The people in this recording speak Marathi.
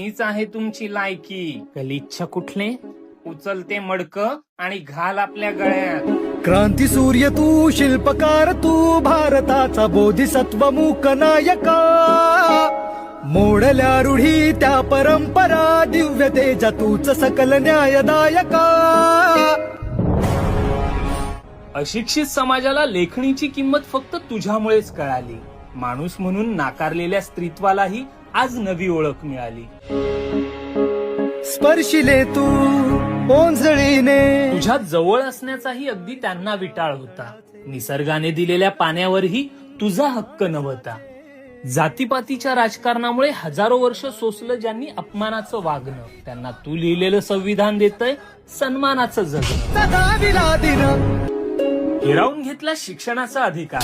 हीच आहे तुमची लायकी. गलिच्छ कुठले? उचलते मडक आणि घाल आपल्या गळ्यात. क्रांती सूर्य तू, शिल्पकार तू, भारताचा बोधिसत्व मूक नायका. मोडल्या रूढी त्या परंपरा, दिव्य तेजा तूच सकल न्यायदायका. अशिक्षित समाजाला लेखणीची किंमत फक्त तुझ्यामुळेच कळाली. माणूस म्हणून नाकारलेल्या स्त्रीत्वालाही आज नवी ओळख मिळाली. स्पर्शिले तू ओंजळीने, तुझ्या जवळ असण्याचाही अगदी त्यांना विटाळ होता. निसर्गाने दिलेल्या पाण्यावरही तुझा हक्क नव्हता. जातीपातीच्या राजकारणामुळे हजारो वर्ष सोसलं ज्यांनी अपमानाचं वागणं, त्यांना तू लिहिलेलं संविधान देतंय सन्मानाचं जगणं. सदा विलादिन हिरावून घेतला शिक्षणाचा अधिकार.